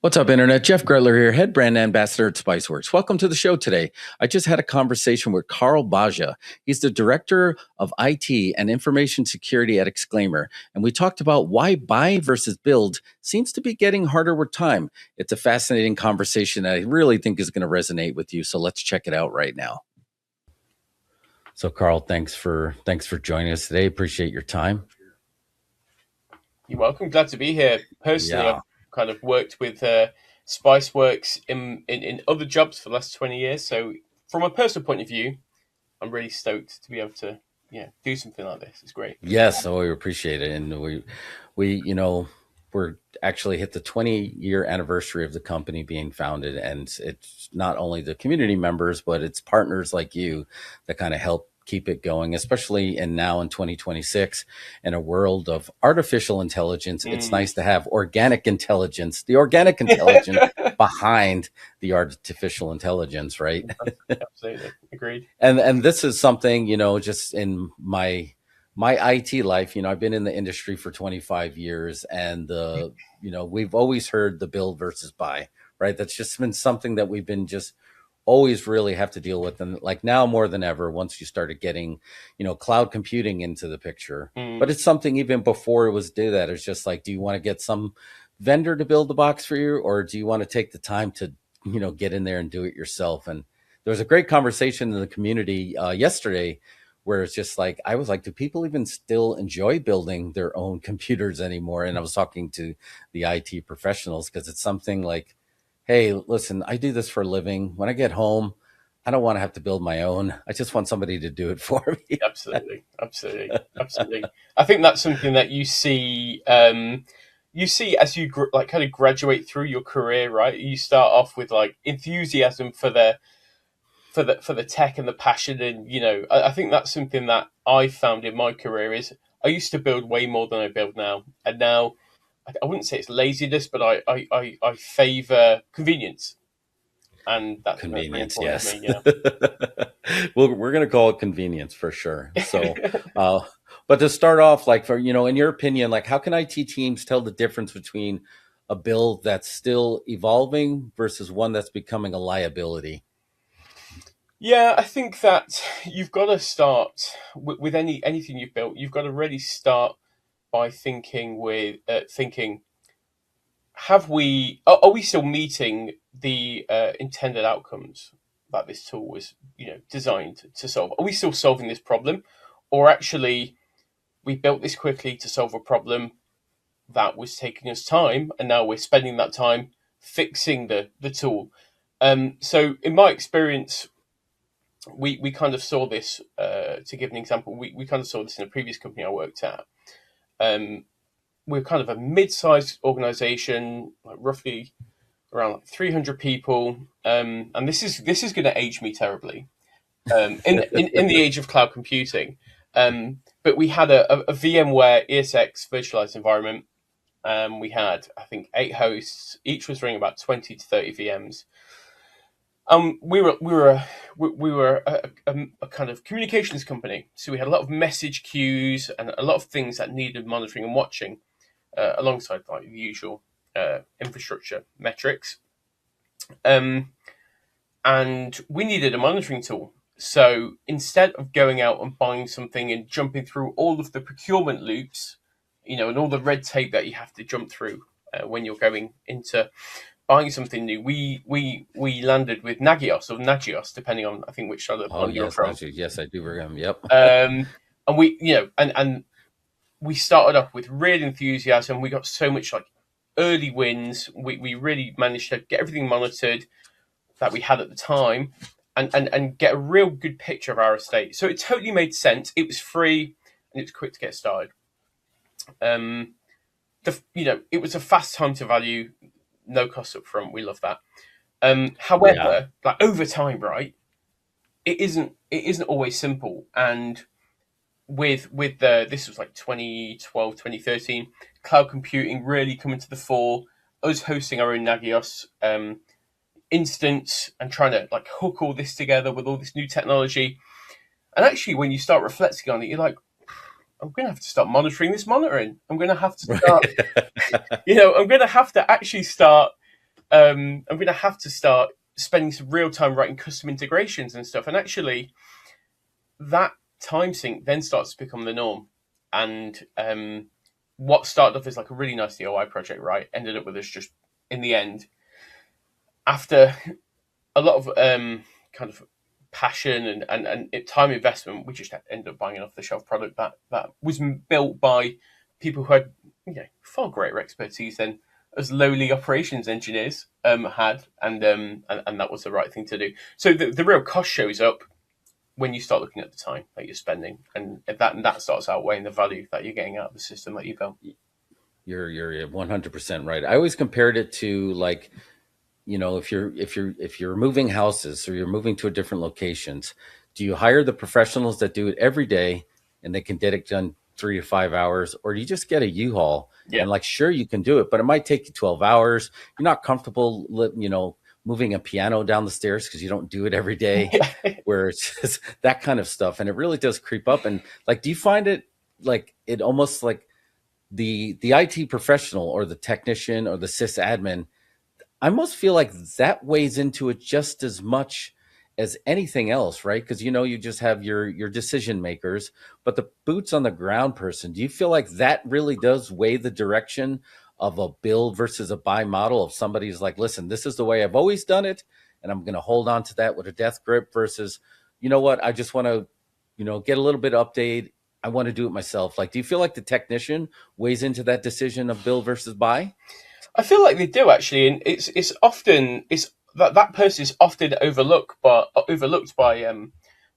What's up, Internet? Jeff Gretler here, head brand ambassador at Spiceworks. Welcome to the show today. I just had a conversation with Carl Baja. He's the director of IT and information security at Exclaimer. And we talked about why buy versus build seems to be getting harder with time. It's a fascinating conversation that I really think is going to resonate with you. So let's check it out right now. So, Carl, thanks for joining us today. Appreciate your time. You're welcome. Glad to be here. Personally, Yeah. I've kind of worked with Spiceworks in other jobs for the last 20 years. So from a personal point of view, I'm really stoked to be able to do something like this. It's great. Yes, so we appreciate it, and we're actually hit the 20-year anniversary of the company being founded, and it's not only the community members, but it's partners like you that kind of help keep it going, especially now in 2026 in a world of artificial intelligence. It's nice to have organic intelligence, the organic intelligence behind the artificial intelligence, right? Absolutely. Agreed. And this is something, just in my IT life, I've been in the industry for 25 years, and we've always heard the build versus buy, right? That's just been something that we've been just always really have to deal with. And like now more than ever, once you started getting, cloud computing into the picture, but it's something even before it was do that. It's just like, do you want to get some vendor to build the box for you, or do you want to take the time to, get in there and do it yourself? And there was a great conversation in the community yesterday where it's just like, I was like, do people even still enjoy building their own computers anymore? And I was talking to the IT professionals, because it's something like, hey, listen, I do this for a living. When I get home, I don't want to have to build my own. I just want somebody to do it for me. Absolutely. I think that's something that you see. You see as you kind of graduate through your career, right? You start off with like enthusiasm for the tech and the passion, and I think that's something that I found in my career is I used to build way more than I build now, and now I wouldn't say it's laziness, but I favor convenience, and that's Convenience, very important yes. to me. Yeah. Well, we're going to call it convenience for sure. So, but to start off, like for, in your opinion, like how can IT teams tell the difference between a build that's still evolving versus one that's becoming a liability? Yeah, I think that you've got to start with anything you've built. You've got to really start by thinking, are we still meeting the intended outcomes that this tool was designed to solve? Are we still solving this problem, or actually we built this quickly to solve a problem that was taking us time, and now we're spending that time fixing the tool? So in my experience, we kind of saw this, to give an example, we kind of saw this in a previous company I worked at. We're kind of a mid-sized organization, like roughly around like 300 people. And this is going to age me terribly, in the age of cloud computing. But we had a VMware ESX virtualized environment. We had, I think, 8 hosts. Each was running about 20 to 30 VMs. We were a kind of communications company, so we had a lot of message queues and a lot of things that needed monitoring and watching, alongside like the usual infrastructure metrics. And we needed a monitoring tool. So instead of going out and buying something and jumping through all of the procurement loops, and all the red tape that you have to jump through when you're going into buying something new, we landed with Nagios or Nagios, depending on, I think, which side of the pond you're from. Yes, I do remember. Yep. And we, and we started off with real enthusiasm. We got so much like early wins. We really managed to get everything monitored that we had at the time, and get a real good picture of our estate. So it totally made sense. It was free and it was quick to get started. It was a fast time to value, no cost up front. We love that. However, like over time, right, it isn't always simple. And with this was like 2012, 2013, cloud computing really coming to the fore, us hosting our own Nagios instance and trying to like hook all this together with all this new technology. And actually, when you start reflecting on it, you're like, I'm going to have to start monitoring this monitoring. I'm going to have to start, I'm going to have to actually start I'm going to have to start spending some real time writing custom integrations and stuff. And actually, that time sink then starts to become the norm. And what started off as like a really nice DIY project, right, ended up with us just in the end, after a lot of kind of passion and time investment, we just ended up buying an off the shelf product that was built by people who had far greater expertise than as lowly operations engineers had, and that was the right thing to do. So the real cost shows up when you start looking at the time that you're spending, and that starts outweighing the value that you're getting out of the system that you built. You're 100% right. I always compared it to like, if you're moving houses or you're moving to a different locations, do you hire the professionals that do it every day and they can get it done 3 to 5 hours, or do you just get a U-Haul Yeah, and like sure you can do it, but it might take you 12 hours. You're not comfortable, moving a piano down the stairs because you don't do it every day, where it's just that kind of stuff, and it really does creep up. And like, do you find it like it almost like the IT professional or the technician or the sysadmin, I almost feel like that weighs into it just as much as anything else, right? Because you just have your decision makers, but the boots on the ground person, do you feel like that really does weigh the direction of a build versus a buy model? Of somebody's like, listen, this is the way I've always done it, and I'm going to hold on to that with a death grip, versus, you know what, I just want to, get a little bit update. I want to do it myself. Like, do you feel like the technician weighs into that decision of build versus buy? I feel like they do actually, and it's often it's that person is often overlooked by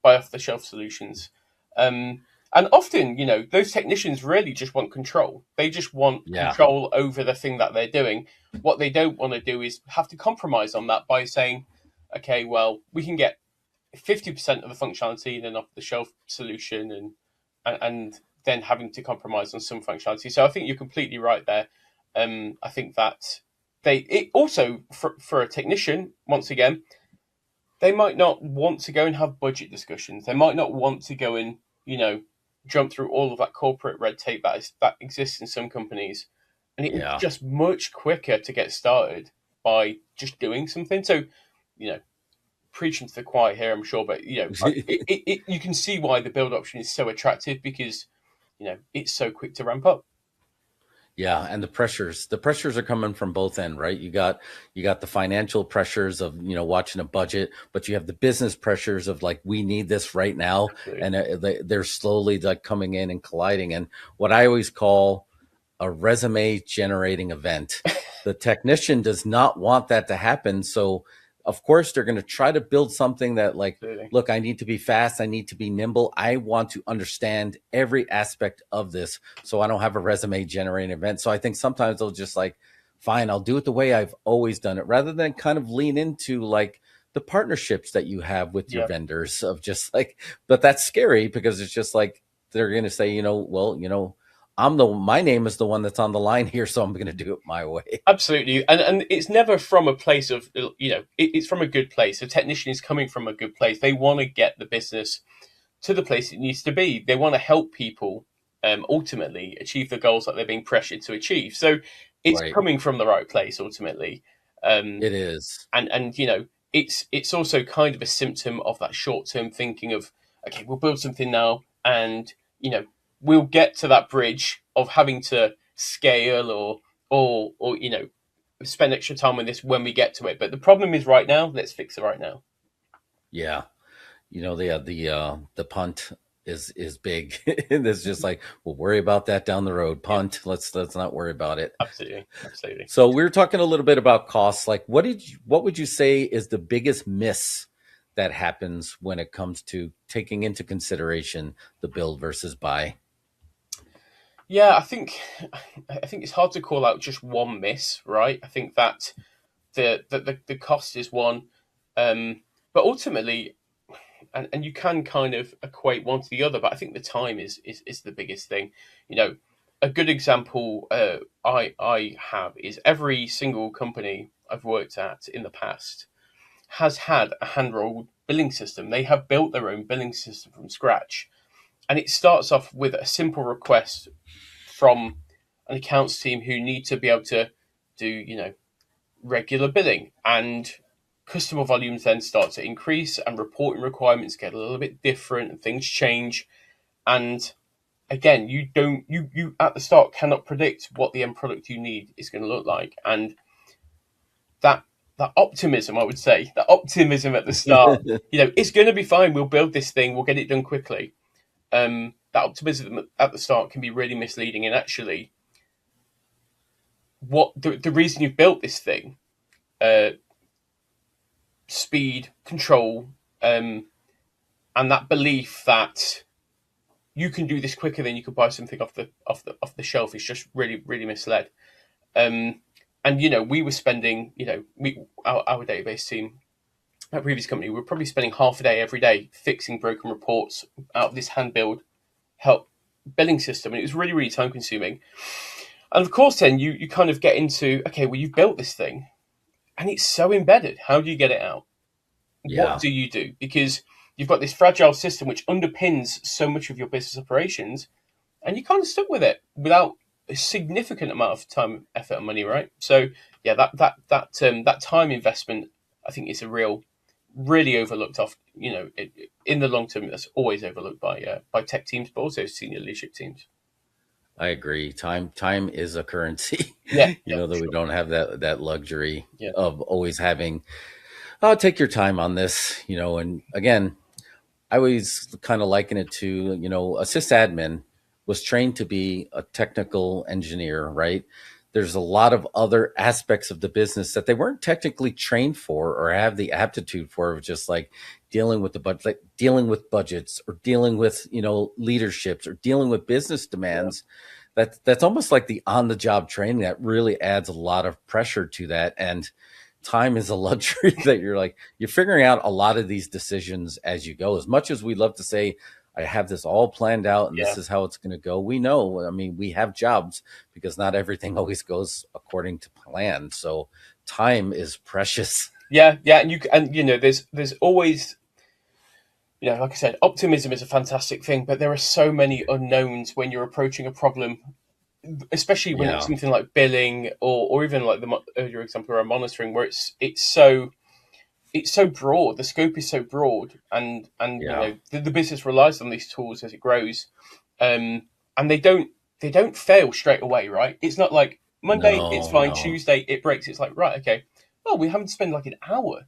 off the shelf solutions, and often those technicians really just want control. They just want Yeah, control over the thing that they're doing. What they don't want to do is have to compromise on that by saying, okay, well, we can get 50% of the functionality in an off the shelf solution, and then having to compromise on some functionality. So I think you're completely right there. I think that it also for a technician, once again, they might not want to go and have budget discussions. They might not want to go and jump through all of that corporate red tape that exists in some companies, and it's yeah. just much quicker to get started by just doing something. So you know preaching to the choir here, I'm sure, but you can see why the build option is so attractive, because it's so quick to ramp up. Yeah, and the pressures are coming from both end, right? You got the financial pressures of watching a budget, but you have the business pressures of like, we need this right now, Absolutely. and they're slowly like coming in and colliding. And what I always call a resume generating event. The technician does not want that to happen. So, of course, they're going to try to build something that, like, Absolutely. look, I need to be fast. I need to be nimble. I want to understand every aspect of this. So I don't have a resume generating event. So I think sometimes they'll just like, fine, I'll do it the way I've always done it, rather than kind of lean into like the partnerships that you have with your Yeah. vendors of just like, but that's scary because it's just like, they're going to say, well, my name is the one that's on the line here, so I'm going to do it my way. Absolutely, and it's never from a place of it's from a good place. A technician is coming from a good place. They want to get the business to the place it needs to be. They want to help people ultimately achieve the goals that they're being pressured to achieve. So it's Right. coming from the right place ultimately. Um, It is. and it's also kind of a symptom of that short term thinking of, okay, we'll build something now, and we'll get to that bridge of having to scale or spend extra time on this when we get to it. But the problem is right now. Let's fix it right now. Yeah. The punt is big. And it's just like, we'll worry about that down the road. Yeah, Punt. Let's not worry about it. absolutely, absolutely. So we were talking a little bit about costs. Like, what would you say is the biggest miss that happens when it comes to taking into consideration the build versus buy? Yeah, I think it's hard to call out just one miss, right? I think that the cost is one, but ultimately, and you can kind of equate one to the other, but I think the time is the biggest thing. You know, a good example I have is every single company I've worked at in the past has had a hand rolled billing system. They have built their own billing system from scratch, and it starts off with a simple request from an accounts team who need to be able to do regular billing, and customer volumes then start to increase, and reporting requirements get a little bit different, and things change. And again, you at the start cannot predict what the end product you need is going to look like, and that that optimism, I would say, that optimism at the start, it's going to be fine. We'll build this thing. We'll get it done quickly. That optimism at the start can be really misleading, and actually, what the reason you've built this thing, uh, speed, control, and that belief that you can do this quicker than you could buy something off the shelf is just really really misled. Um, and we were spending, our database team at previous company, we were probably spending half a day every day fixing broken reports out of this hand build help billing system, and it was really really time consuming. And of course, then you kind of get into, okay, well, you've built this thing and it's so embedded. How do you get it out? What Yeah, do you do? Because you've got this fragile system which underpins so much of your business operations, and you're kind of stuck with it without a significant amount of time, effort, and money, right? So yeah, that time investment, I think, is a really overlooked. Off, in the long term, that's always overlooked by tech teams, but also senior leadership teams. I agree. Time is a currency. Yeah, yeah, That we sure. don't have that luxury Yeah, of always having, oh, take your time on this, and again, I always kind of liken it to, a sysadmin was trained to be a technical engineer, right? There's a lot of other aspects of the business that they weren't technically trained for or have the aptitude for, of just like dealing with the budget, like dealing with budgets or dealing with, leaderships or dealing with business yeah, demands. That's almost like the on the job training that really adds a lot of pressure to that. And time is a luxury that you're figuring out a lot of these decisions as you go. As much as we love to say, I have this all planned out and yeah. this is how it's going to go, we know, I mean, we have jobs because not everything always goes according to plan. So time is precious. Yeah, yeah, and there's always, like I said, optimism is a fantastic thing, but there are so many unknowns when you're approaching a problem, especially when it's Yeah, something like billing, or even like the earlier example around monitoring, where it's so broad. The scope is so broad, and yeah. the business relies on these tools as it grows, and they don't fail straight away, right? It's not like Monday it's No, fine, no. Tuesday it breaks. It's like, right, okay, oh, we haven't spent like an hour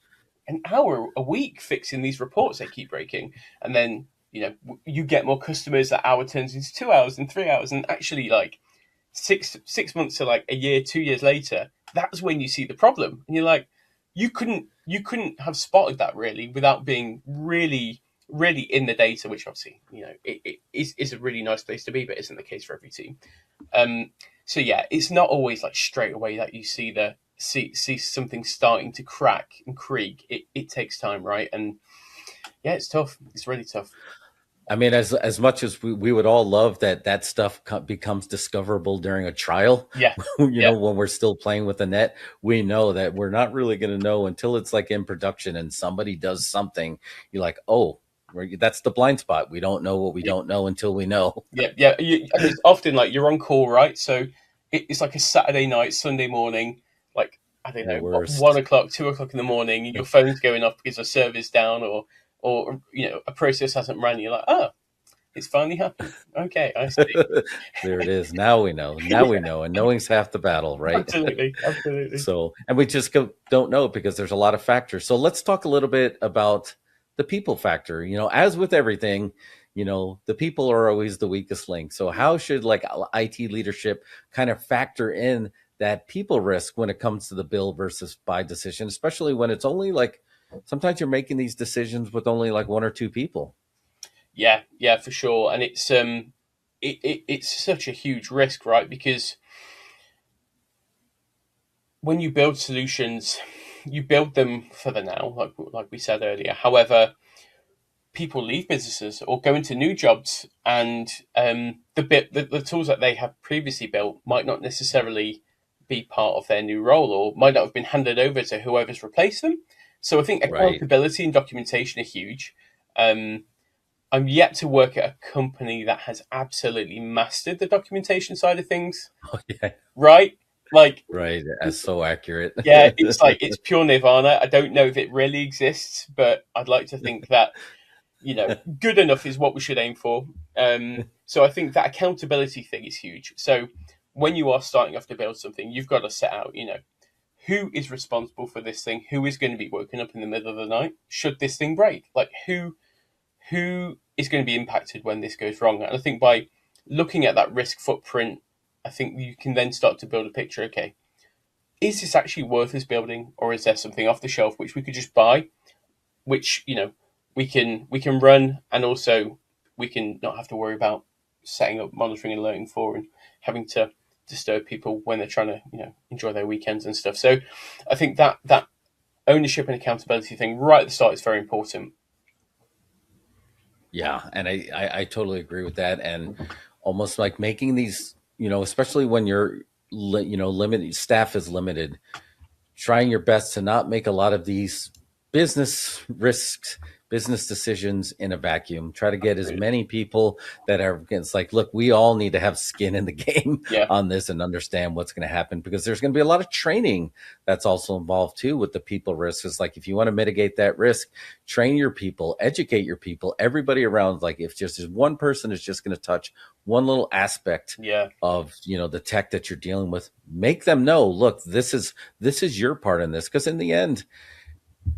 a week fixing these reports they keep breaking, and then you get more customers. That hour turns into 2 hours and 3 hours, and actually, like, 6 months to like a year, 2 years later, that's when you see the problem, and you're like, you couldn't have spotted that really without being really really in the data, which obviously it is a really nice place to be, but isn't the case for every team. Um, so yeah, it's not always like straight away that you see something starting to crack and creak. It takes time, right? And yeah, it's tough. It's really tough. I mean, as much as we would all love that stuff becomes discoverable during a trial, Yeah, yeah, when we're still playing with the net, we know that we're not really going to know until it's like in production and somebody does something. You're like, oh, that's the blind spot. We don't know what we don't know until we know. yeah, yeah. And it's often like you're on call, right? So it's like a Saturday night, Sunday morning, like, I don't The know, what, worst. 1 o'clock, 2 o'clock in the morning, and your phone's going off because a server's down, or a process hasn't run. You're like, oh, it's finally happened. Okay, I see. There it is. Now we know. Now we Yeah, know. And knowing's half the battle, right? absolutely, absolutely. So, and we just don't know because there's a lot of factors. So let's talk a little bit about the people factor. As with everything, the people are always the weakest link. So how should like IT leadership kind of factor in that people risk when it comes to the build versus buy decision, especially when it's only like sometimes you're making these decisions with only like one or two people. Yeah, yeah, for sure. And it's such a huge risk, right? Because when you build solutions, you build them for the now, like we said earlier. However, people leave businesses or go into new jobs, and the tools that they have previously built might not necessarily be part of their new role, or might not have been handed over to whoever's replaced them. So I think Right. accountability and documentation are huge. Um, I'm yet to work at a company that has absolutely mastered the documentation side of things, Oh, yeah. right? Like, Right. That's so accurate. yeah, it's like it's pure nirvana. I don't know if it really exists, but I'd like to think that, good enough is what we should aim for. So I think that accountability thing is huge. So when you are starting off to build something, you've got to set out, who is responsible for this thing? Who is going to be woken up in the middle of the night? Should this thing break? Like, who is going to be impacted when this goes wrong? And I think by looking at that risk footprint, I think you can then start to build a picture. Okay, is this actually worth us building, or is there something off the shelf which we could just buy, which we can run, and also we can not have to worry about setting up monitoring and alerting for, and having to disturb people when they're trying to enjoy their weekends and stuff. So I think that ownership and accountability thing right at the start is very important. Yeah, and I totally agree with that. And almost like making these, especially when you're, limited, staff is limited, trying your best to not make a lot of these business risks, business decisions in a vacuum. Try to get as Absolutely. many people that are, it's like, look, we all need to have skin in the game Yeah. on this and understand what's going to happen, because there's going to be a lot of training that's also involved too with the people risk. It's like, if you want to mitigate that risk, train your people, educate your people, everybody around. Like, if just as one person is just going to touch one little aspect Yeah. of the tech that you're dealing with, make them know, look, this is your part in this. Because in the end,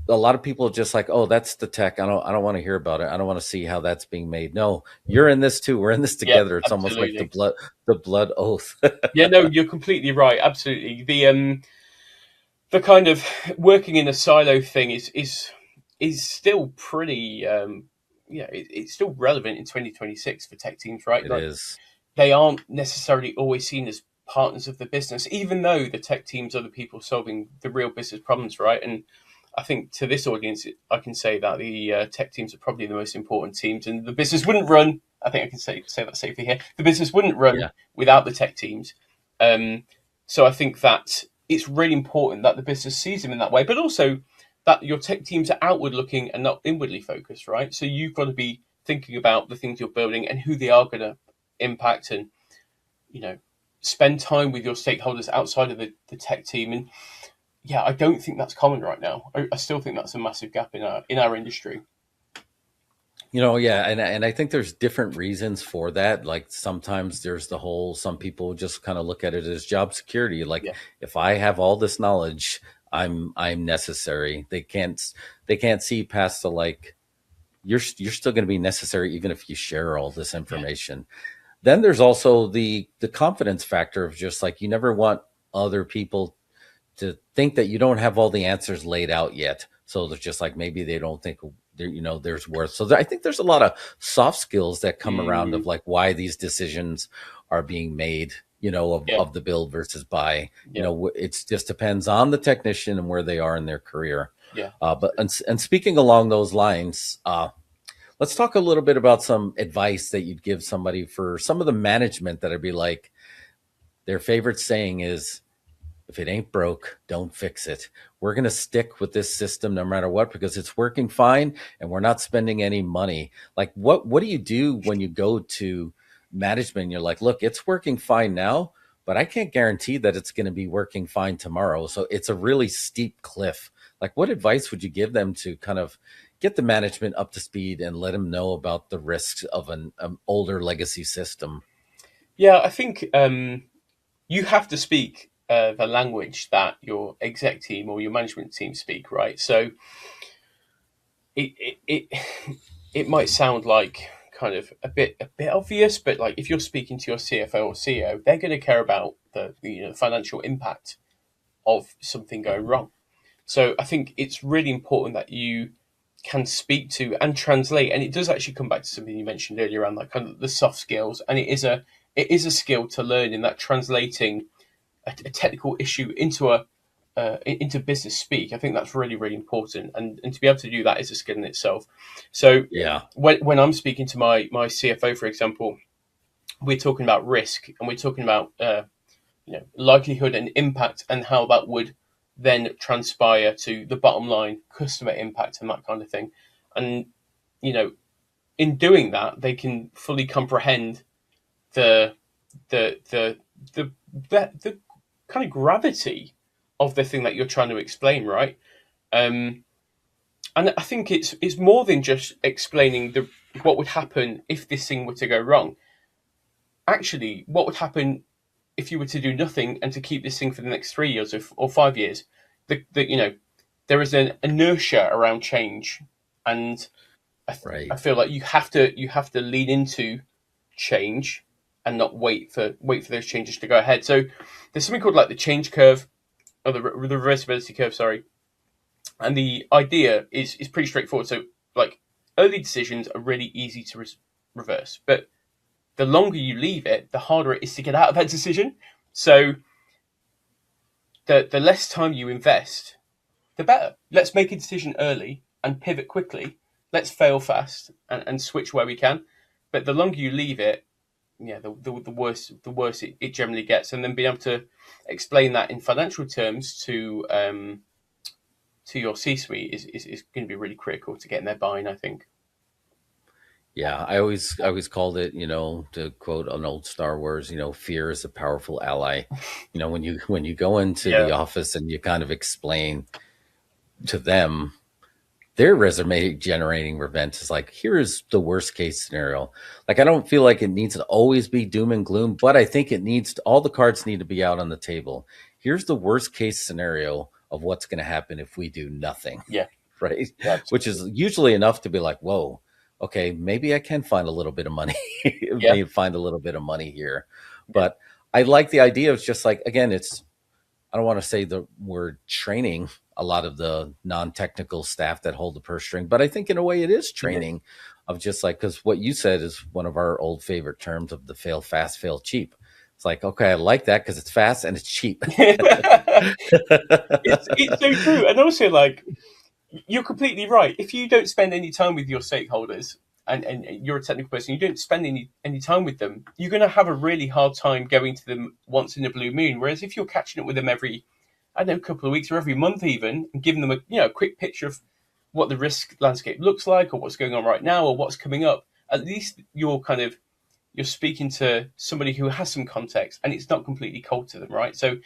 a lot of people are just like, oh, that's the tech, I don't want to hear about it, I don't want to see how that's being made. No, you're in this too, we're in this Yeah. together. It's almost like the Absolutely. blood oath. Yeah. No, you're completely right. Absolutely. The kind of working in a silo thing is still pretty it's still relevant in 2026 for tech teams, right? It Like, is. they aren't necessarily always seen as partners of the business, even though the tech teams are the people solving the real business problems, right? And I think to this audience, I can say that the tech teams are probably the most important teams, and the business wouldn't run. I think I can say that safely here. The business wouldn't run Yeah. without the tech teams. Um, so I think that it's really important that the business sees them in that way, but also that your tech teams are outward looking and not inwardly focused, right? So you've got to be thinking about the things you're building and who they are going to impact, and you know spend time with your stakeholders outside of the tech team. And yeah, I don't think that's common right now. I still think that's a massive gap in our industry. Yeah, and I think there's different reasons for that. Like, sometimes there's the whole, some people just kind of look at it as job security. Like, Yeah. if I have all this knowledge, I'm necessary. They can't see past the, like, you're still going to be necessary even if you share all this Yeah. information. Then there's also the confidence factor of just like, you never want other people to think that you don't have all the answers laid out yet. So they're just like, maybe they don't think there's worth. So I think there's a lot of soft skills that come around of Mm, like why these decisions are being made, of, yeah. of the build versus buy. Yeah. It just depends on the technician and where they are in their career. Yeah. But and speaking along those lines, let's talk a little bit about some advice that you'd give somebody for some of the management that would be like, their favorite saying is, if it ain't broke, don't fix it. We're going to stick with this system no matter what because it's working fine and we're not spending any money. Like, what do you do when you go to management and you're like, look, it's working fine now, but I can't guarantee that it's going to be working fine tomorrow. So it's a really steep cliff. Like, what advice would you give them to kind of get the management up to speed and let them know about the risks of an older legacy system? Yeah. I think you have to speak the language that your exec team or your management team speak, right? So it it might sound like kind of a bit obvious, but like if you're speaking to your CFO or CEO, they're going to care about the financial impact of something going wrong. So I think it's really important that you can speak to and translate, and it does actually come back to something you mentioned earlier around like kind of the soft skills, and it is a skill to learn in that translating a technical issue into business speak. I think that's really really important, and to be able to do that is a skill in itself. So Yeah. when I'm speaking to my CFO, for example, we're talking about risk and we're talking about likelihood and impact and how that would then transpire to the bottom line, customer impact and that kind of thing. And you know, in doing that, they can fully comprehend the the the the the, kind of gravity of the thing that you're trying to explain, right? Um, and I think it's more than just explaining the what would happen if this thing were to go wrong. Actually, what would happen if you were to do nothing and to keep this thing for the next 3 years or 5 years? You know, there is an inertia around change, and I Right. feel like you have to lean into change and not wait for those changes to go ahead. So there's something called like the change curve or the reversibility curve, sorry. And the idea is pretty straightforward. So like early decisions are really easy to reverse, but the longer you leave it, the harder it is to get out of that decision. So the less time you invest, the better. Let's make a decision early and pivot quickly. Let's fail fast and switch where we can. But the longer you leave it, yeah, the worse it generally gets. And then being able to explain that in financial terms to your C-suite is going to be really critical to getting their buy-in, I think. Yeah, I always called it, to quote an old Star Wars, fear is a powerful ally. When you go into Yeah, the office and you kind of explain to them their resume generating event is like, here's the worst case scenario. Like, I don't feel like it needs to always be doom and gloom, but I think all the cards need to be out on the table. Here's the worst case scenario of what's going to happen if we do nothing, yeah, right? yeah, Which is absolutely. usually enough to be like, whoa, okay, maybe I can find a little bit of money, Yeah, maybe find a little bit of money here. yeah, But I like the idea of just like, again, I don't want to say the word training a lot of the non-technical staff that hold the purse string, but I think in a way it is it is. training of just like, because what you said is one of our old favorite terms of the fail fast, fail cheap. It's like, okay, I like that because it's fast and it's cheap. It's so true, and also like you're completely right. If you don't spend any time with your stakeholders and you're a technical person, you don't spend any time with them, you're going to have a really hard time going to them once in a blue moon. Whereas if you're catching up with them every, I don't know, couple of weeks or every month even, and giving them a quick picture of what the risk landscape looks like or what's going on right now or what's coming up, at least you're speaking to somebody who has some context and it's not completely cold to them, right? So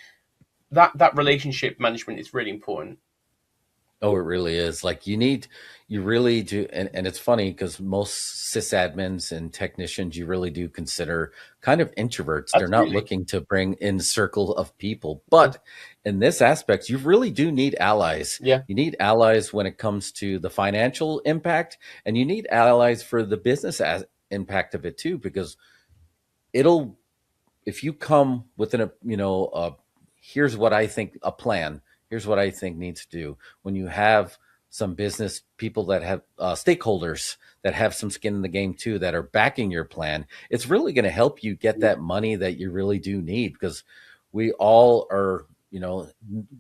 that relationship management is really important. Oh, it really is. Like you really do. And it's funny because most sysadmins and technicians, you really do consider kind of introverts. They're not Absolutely. looking to bring in a circle of people. But in this aspect, you really do need allies. Yeah. You need allies when it comes to the financial impact, and you need allies for the business impact of it too, because it'll if you come within here's what I think a plan, here's what I think needs to do. When you have some business people that have stakeholders that have some skin in the game too, that are backing your plan, it's really going to help you get that money that you really do need. Because we all are,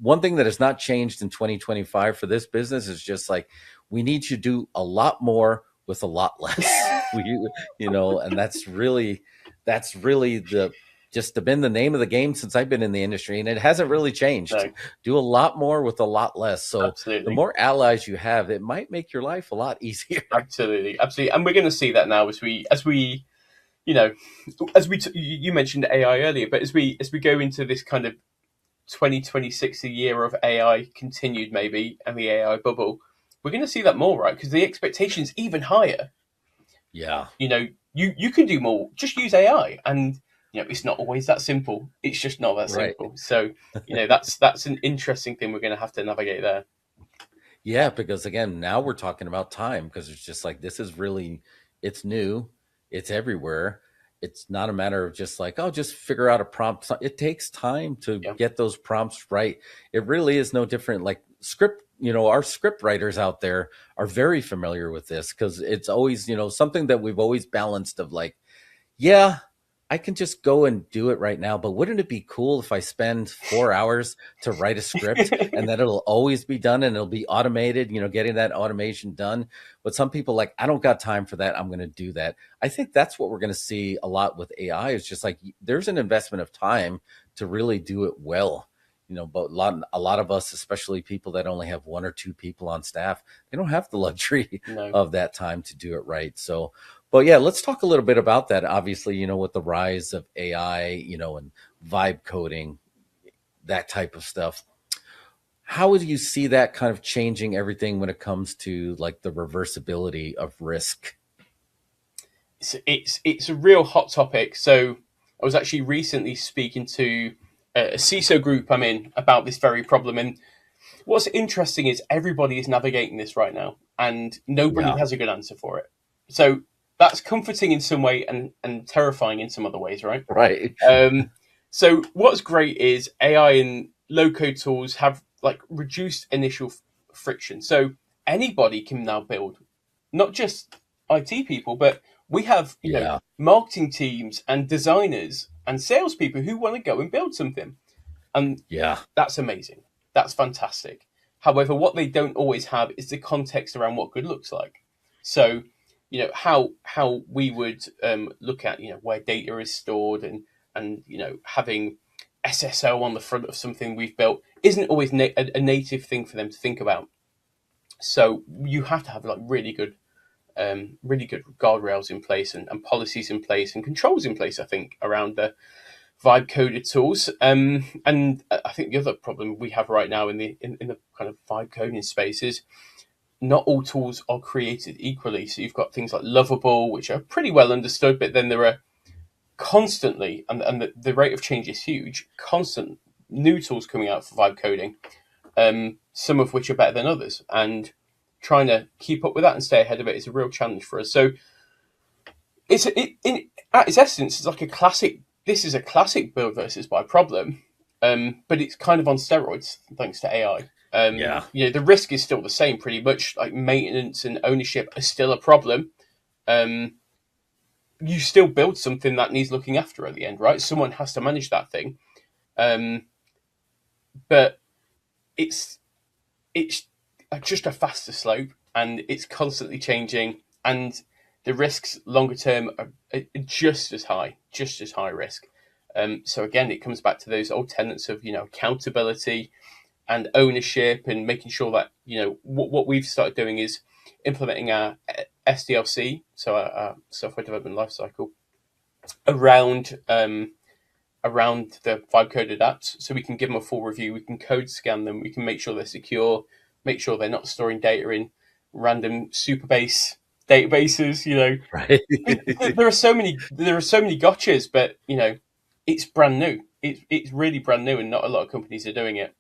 one thing that has not changed in 2025 for this business is just like, we need to do a lot more with a lot less. And that's really the just been the name of the game since I've been in the industry, and it hasn't really changed. No, Do a lot more with a lot less. So the absolutely. more allies you have, it might make your life a lot easier. Absolutely, absolutely, and we're going to see that now as we you know you mentioned AI earlier, but as we go into this kind of 2026, a year of AI continued maybe, and the AI bubble, we're going to see that more, right? Because the expectation's even higher. Yeah, You know, you can do more. Just use AI, and it's not always that simple. It's just not that right. simple. So that's an interesting thing we're going to have to navigate there. Yeah, because again, now we're talking about time because it's just like this is really it's new, it's everywhere. It's not a matter of just like, oh, just figure out a prompt. It takes time to Yeah, get those prompts right. It really is no different. Like script, our script writers out there are very familiar with this because it's always, something that we've always balanced of like, yeah, I can just go and do it right now. But wouldn't it be cool if I spend 4 hours to write a script and then it'll always be done and it'll be automated, getting that automation done. But some people like, I don't got time for that. I'm going to do that. I think that's what we're going to see a lot with AI is just like there's an investment of time to really do it well. But a lot of us, especially people that only have one or two people on staff, they don't have the luxury no, of that time to do it right. So but yeah, let's talk a little bit about that. Obviously, with the rise of AI, and vibe coding, that type of stuff. How would you see that kind of changing everything when it comes to like the reversibility of risk? It's a real hot topic. So I was actually recently speaking to a CISO group I'm in about this very problem, and what's interesting is everybody is navigating this right now, and nobody Yeah. has a good answer for it. So that's comforting in some way and terrifying in some other ways, right? Right. Um, so what's great is AI and low code tools have like reduced initial friction. So anybody can now build, not just IT people, but we have Yeah. marketing teams and designers and salespeople who want to go and build something, and Yeah. that's amazing. That's fantastic. However, what they don't always have is the context around what good looks like. So, how we would look at where data is stored, and having SSO on the front of something we've built isn't always a native thing for them to think about. So you have to have like really good guardrails in place, and policies in place and controls in place. I think around the vibe coded tools. And I think the other problem we have right now in the kind of vibe coding space is not all tools are created equally. So you've got things like Lovable, which are pretty well understood, but then there are constantly, and the rate of change is huge, constant new tools coming out for vibe coding, some of which are better than others. And trying to keep up with that and stay ahead of it is a real challenge for us. So at its essence, it's like a classic. This is a classic build versus buy problem, but it's kind of on steroids thanks to AI. Yeah. The risk is still the same, pretty much. Like maintenance and ownership are still a problem. Um, you still build something that needs looking after at the end, right? Someone has to manage that thing, um, but it's it's just a faster slope, and it's constantly changing, and the risks longer term are just as high risk. So again, it comes back to those old tenets of accountability and ownership, and making sure that what we've started doing is implementing our SDLC, so our software development lifecycle, around around the vibe coded apps, so we can give them a full review, we can code scan them, we can make sure they're secure, make sure they're not storing data in random superbase databases. Right. There are so many gotchas, but it's brand new. It's really brand new, and not a lot of companies are doing it.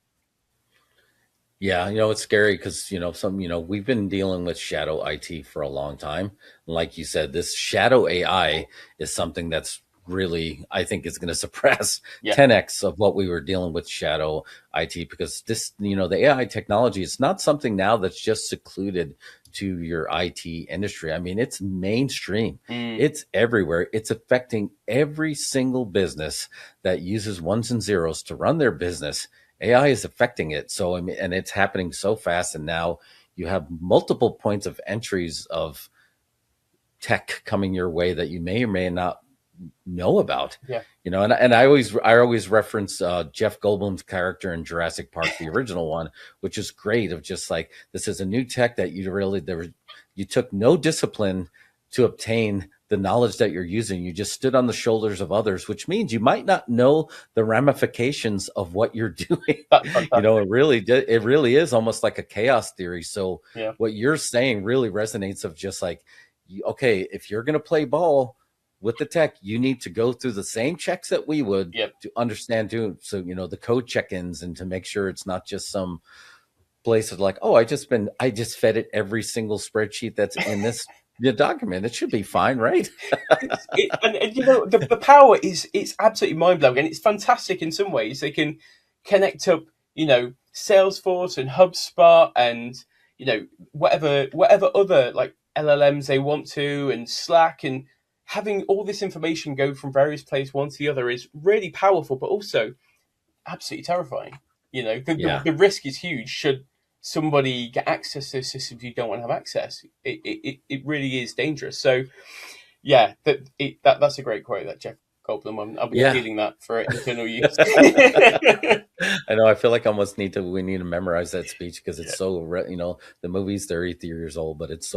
Yeah, it's scary because we've been dealing with shadow IT for a long time. Like you said, this shadow AI is something that's really, I think, is going to suppress Yeah. 10x of what we were dealing with shadow IT, because this, the AI technology, it's not something now that's just secluded to your IT industry. I mean, it's mainstream. Mm, It's everywhere. It's affecting every single business that uses ones and zeros to run their business. AI is affecting it. So, I mean, and it's happening so fast. And now you have multiple points of entries of tech coming your way that you may or may not know about. yeah. And I always reference Jeff Goldblum's character in Jurassic Park, the original one, which is great. Of just like, this is a new tech that you took no discipline to obtain the knowledge that you're using. You just stood on the shoulders of others, which means you might not know the ramifications of what you're doing. That's fantastic. It really is almost like a chaos theory. So Yeah. what you're saying really resonates, of just like, okay, if you're going to play ball with the tech, you need to go through the same checks that we would Yep. to understand too. So, the code check-ins, and to make sure it's not just some place of like, oh, I just fed it every single spreadsheet that's in this document. It should be fine, right? And the power is, it's absolutely mind blowing, and it's fantastic in some ways. They can connect up, Salesforce and HubSpot, and whatever other like LLMs they want to, and Slack, and having all this information go from various places one to the other is really powerful, but also absolutely terrifying. The Yeah. the risk is huge should somebody get access to those systems you don't want to have access. It really is dangerous. So yeah, that's a great quote, that Jeff Goldblum. I'll be Yeah. stealing that for internal use. I know. I feel like we need to memorize that speech, because it's Yeah, so, the movie's 33 years old, but it's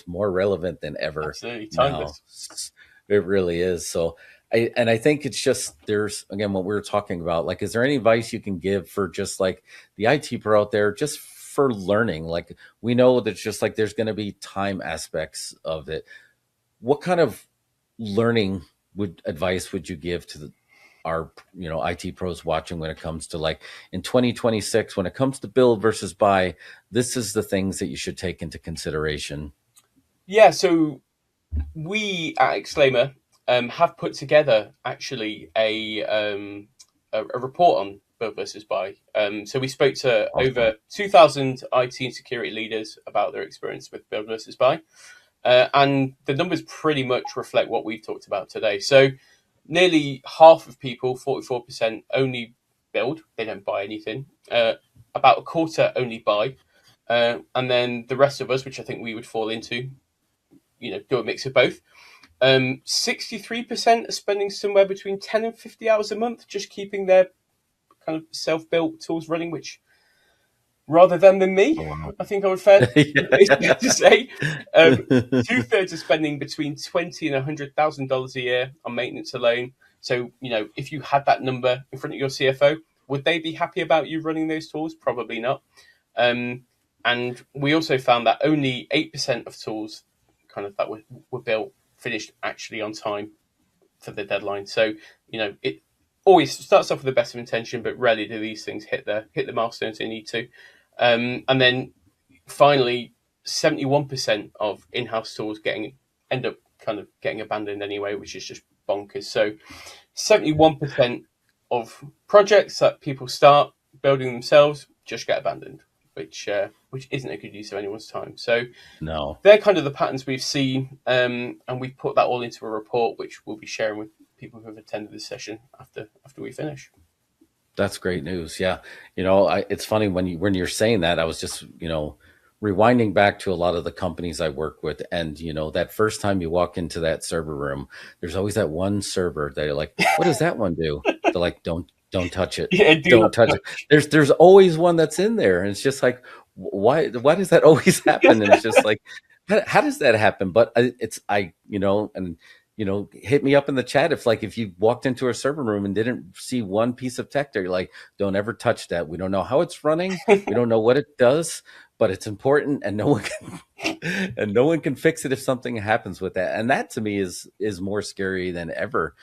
more relevant than ever absolutely now. timeless. It really is. So, I think it's just, there's again what we were talking about. Like, is there any advice you can give for just like the IT pro out there, just for learning? Like, we know that just like there's going to be time aspects of it. What kind of learning would advice would you give to our IT pros watching when it comes to like in 2026 when it comes to build versus buy? This is the things that you should take into consideration. Yeah, so we at Exclaimer have put together actually a report on build versus buy. So we spoke to Awesome. over 2,000 IT and security leaders about their experience with build versus buy. And the numbers pretty much reflect what we've talked about today. So nearly half of people, 44%, only build, they don't buy anything. About a quarter only buy. And then the rest of us, which I think we would fall into, do a mix of both. 63% are spending somewhere between 10 and 50 hours a month just keeping their kind of self-built tools running, which rather than me, Oh, wow. I think I would fair it's fair Yeah. to say. Um, Two-thirds are spending between $20 and $100,000 a year on maintenance alone. So, if you had that number in front of your CFO, would they be happy about you running those tools? Probably not. Um, and we also found that only 8% of tools kind of that were built finished actually on time for the deadline. So, it always starts off with the best of intention, but rarely do these things hit the milestones they need to. And then finally, 71% of in-house tools end up kind of getting abandoned anyway, which is just bonkers. So 71% of projects that people start building themselves just get abandoned, which isn't a good use of anyone's time. So No. they're kind of the patterns we've seen, and we've put that all into a report, which we'll be sharing with people who have attended this session after we finish. That's great news. Yeah. It's funny when you're saying that, I was just, rewinding back to a lot of the companies I work with. And, that first time you walk into that server room, there's always that one server that you're like, what does that one do? They're like, don't touch it. Yeah, do not Don't touch it. touch. There's always one that's in there. And it's just like, why does that always happen? And it's just like, how does that happen? But and hit me up in the chat if you walked into a server room and didn't see one piece of tech there, you're like, don't ever touch that. We don't know how it's running. We don't know what it does, but it's important, and no one can and no one can fix it if something happens with that. And that to me is more scary than ever.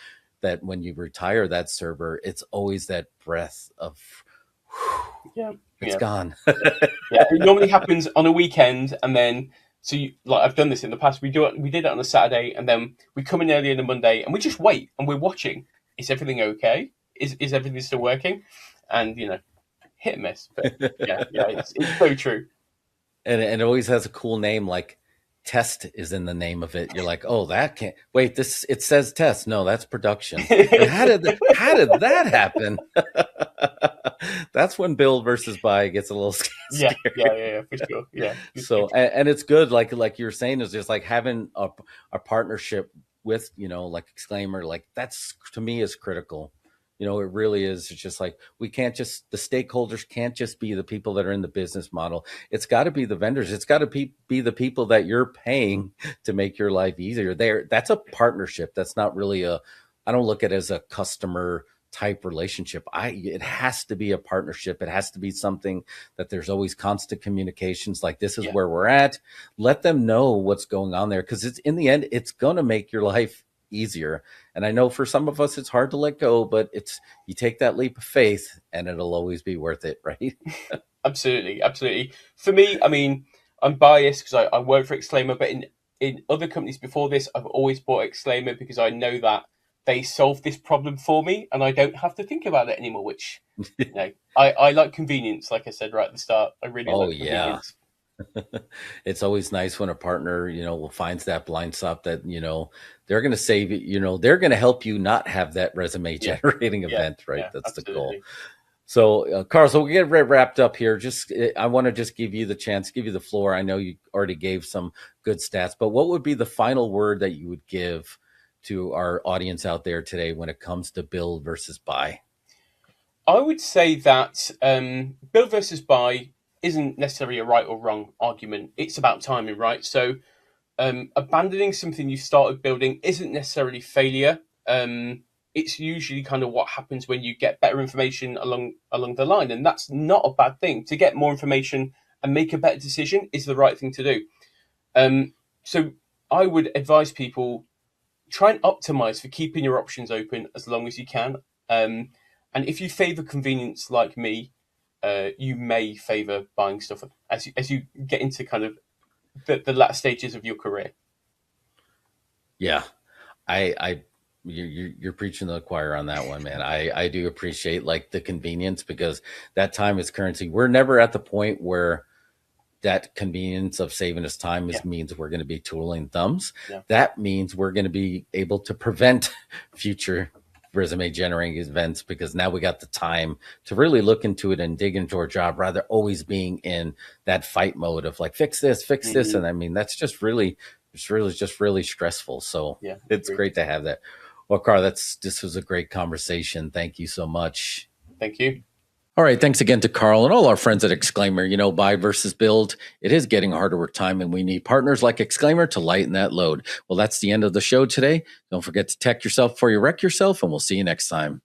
That when you retire that server, it's always that breath of whew, Yeah, it's yeah, gone. yeah. It normally happens on a weekend, and then like I've done this in the past. We did it on a Saturday, and then we come in early on a Monday, and we just wait and we're watching. Is everything okay? Is everything still working? And hit and miss. But yeah, it's so true. And it always has a cool name, like test is in the name of it. You're like, oh, that can't wait. This it says test. No, that's production. And how did that happen? That's when build versus buy gets a little Yeah, yeah, scary. yeah, yeah, for sure. Yeah, So and it's good, like you're saying, is just like having a partnership with like Exclaimer, like that's to me is critical. It really is. It's just like we can't just the stakeholders can't just be the people that are in the business model. It's got to be the vendors. It's got to be the people that you're paying to make your life easier. That's a partnership. That's not really a. I don't look at it as a customer type relationship. It has to be a partnership. It has to be something that there's always constant communications. Like this is yeah, where we're at. Let them know what's going on there because it's in the end, it's gonna make your life easier. And I know for some of us, it's hard to let go, but it's you take that leap of faith, and it'll always be worth it, right? absolutely, absolutely. For me, I mean, I'm biased because I work for Exclaimer, but in other companies before this, I've always bought Exclaimer because I know that they solved this problem for me, and I don't have to think about it anymore. Which I like convenience. Like I said right at the start, I really Oh like yeah. convenience. It's always nice when a partner, finds that blind spot that, they're going to save it, they're going to help you not have that resume Yeah, generating yeah, event, right? yeah, That's the goal. absolutely. So, Carl, so we get wrapped up here. I want to just give you the chance, give you the floor. I know you already gave some good stats, but what would be the final word that you would give to our audience out there today when it comes to build versus buy? I would say that build versus buy isn't necessarily a right or wrong argument. It's about timing, right? So abandoning something you started building isn't necessarily failure. It's usually kind of what happens when you get better information along the line, and that's not a bad thing. To get more information and make a better decision is the right thing to do. So I would advise people try and optimize for keeping your options open as long as you can. And if you favor convenience like me, you may favor buying stuff as you get into kind of the latter stages of your career. Yeah, I you're preaching to the choir on that one, man. I do appreciate like the convenience because that time is currency. We're never at the point where that convenience of saving us time Yeah, means we're going to be tooling thumbs. yeah, That means we're going to be able to prevent future resume generating events because now we got the time to really look into it and dig into our job rather always being in that fight mode of like fix this. hmm, And I mean, that's just really, it's really just really stressful. So yeah. it's Agreed. great to have that. Well, Carl, this was a great conversation. Thank you so much. Thank you. All right. Thanks again to Carl and all our friends at Exclaimer. You know, buy versus build, it is getting harder with time, and we need partners like Exclaimer to lighten that load. Well, that's the end of the show today. Don't forget to tech yourself before you wreck yourself, and we'll see you next time.